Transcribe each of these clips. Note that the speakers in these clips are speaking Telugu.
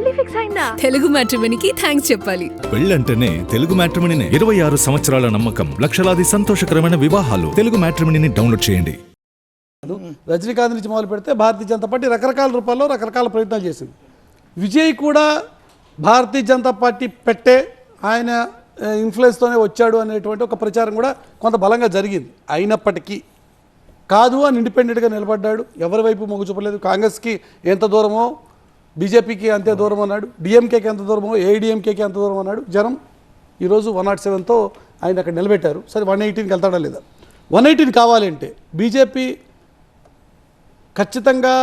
పెళ్లి ఫిక్స్ అయిందా? తెలుగు మ్యాట్రిమోనీకి థ్యాంక్స్ చెప్పాలి. పెళ్ళంటేనే తెలుగు మ్యాట్రిమోనీనే. 26 సంవత్సరాల నమ్మకం, లక్షలాది సంతోషకరమైన వివాహాలు. తెలుగు మ్యాట్రిమోనీని డౌన్లోడ్ చేయండి. రజనీకాంత్ నుంచి మొదలు పెడితే భారతీయ జనతా పార్టీ రకరకాల రూపాల్లో రకరకాల ప్రయత్నాలు చేసింది. విజయ్ కూడా భారతీయ జనతా పార్టీ పెట్టే ఆయన ఇన్ఫ్లుయెన్స్తోనే వచ్చాడు అనేటువంటి ఒక ప్రచారం కూడా కొంత బలంగా జరిగింది. అయినప్పటికీ కాదు అని ఇండిపెండెంట్గా నిలబడ్డాడు. ఎవరి వైపు మొగ్గు చూపలేదు. కాంగ్రెస్కి ఎంత దూరమో బీజేపీకి అంతే దూరం అన్నాడు. డిఎంకేకి ఎంత దూరమో ఏఐడిఎంకేకి ఎంత దూరం అన్నాడు. జనం ఈరోజు 107తో ఆయన అక్కడ నిలబెట్టారు. సరే 118కి వెళ్తాడా లేదా? 118 కావాలంటే బీజేపీ ఖచ్చితంగా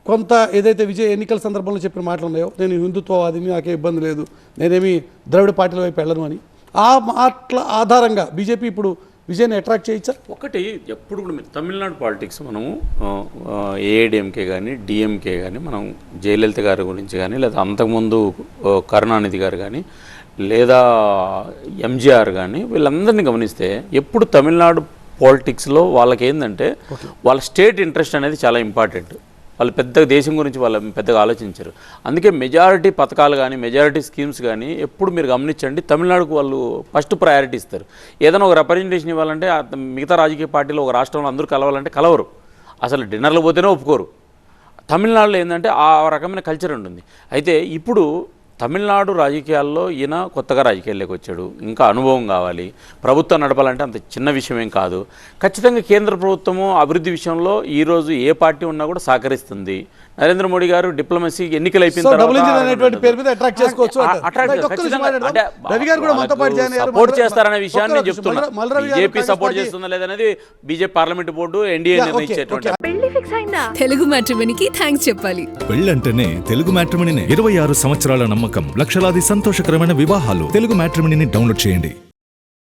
కొంత ఏదైతే విజయ్ ఎన్నికల సందర్భంలో చెప్పిన మాటలు ఉన్నాయో, నేను హిందుత్వవాదిని, నాకే ఇబ్బంది లేదు, నేనేమి ద్రవిడ పార్టీల వైపు వెళ్ళను అని, ఆ మాటల ఆధారంగా బీజేపీ ఇప్పుడు విజయ్ని అట్రాక్ట్ చేయొచ్చా? ఒకటి ఎప్పుడు కూడా తమిళనాడు పాలిటిక్స్ మనము ఏఐడిఎంకే కానీ డిఎంకే కానీ మనం జయలలిత గారి గురించి కానీ లేదా అంతకుముందు కరుణానిధి గారు కానీ లేదా ఎంజీఆర్ కానీ వీళ్ళందరినీ గమనిస్తే ఎప్పుడు తమిళనాడు పాలిటిక్స్లో వాళ్ళకి ఏంటంటే వాళ్ళ స్టేట్ ఇంట్రెస్ట్ అనేది చాలా ఇంపార్టెంట్. వాళ్ళు పెద్ద దేశం గురించి వాళ్ళు పెద్దగా ఆలోచించారు. అందుకే మెజారిటీ పథకాలు కానీ మెజారిటీ స్కీమ్స్ కానీ ఎప్పుడు మీరు గమనించండి, తమిళనాడుకు వాళ్ళు ఫస్ట్ ప్రయారిటీ ఇస్తారు. ఏదైనా ఒక రిప్రజెంటేషన్ ఇవ్వాలంటే మిగతా రాజకీయ పార్టీలు ఒక రాష్ట్రంలో అందరూ కలవాలంటే కలవరు, అసలు డిన్నర్లు పోతేనే ఒప్పుకోరు. తమిళనాడులో ఏంటంటే ఆ రకమైన కల్చర్ ఉంటుంది. అయితే ఇప్పుడు తమిళనాడు రాజకీయాల్లో ఈయన కొత్తగా రాజకీయాల్లోకి వచ్చాడు, ఇంకా అనుభవం కావాలి. ప్రభుత్వం నడపాలంటే అంత చిన్న విషయం ఏం కాదు. ఖచ్చితంగా కేంద్ర ప్రభుత్వము అభివృద్ధి విషయంలో ఈరోజు ఏ పార్టీ ఉన్నా కూడా సహకరిస్తుంది. నరేంద్ర మోడీ గారు డిప్లొమసీ ఎన్నికలు అయిపోయిన సపోర్ట్ చేస్తారనే విషయాన్ని నేను చెప్తున్నా. బీజేపీ సపోర్ట్ చేస్తుందా లేదనేది బీజేపీ పార్లమెంట్ బోర్డు ఎన్డీఏ నిర్ణయించేటువంటి. పెళ్లి ఫిక్స్ అయిందా? తెలుగు మ్యాట్రిమోనీకి థ్యాంక్స్ చెప్పాలి. పెళ్ళంటేనే తెలుగు మ్యాట్రిమోనీనే. 26 సంవత్సరాల నమ్మకం, లక్షలాది సంతోషకరమైన వివాహాలు. తెలుగు మ్యాట్రిమోనీని డౌన్లోడ్ చేయండి.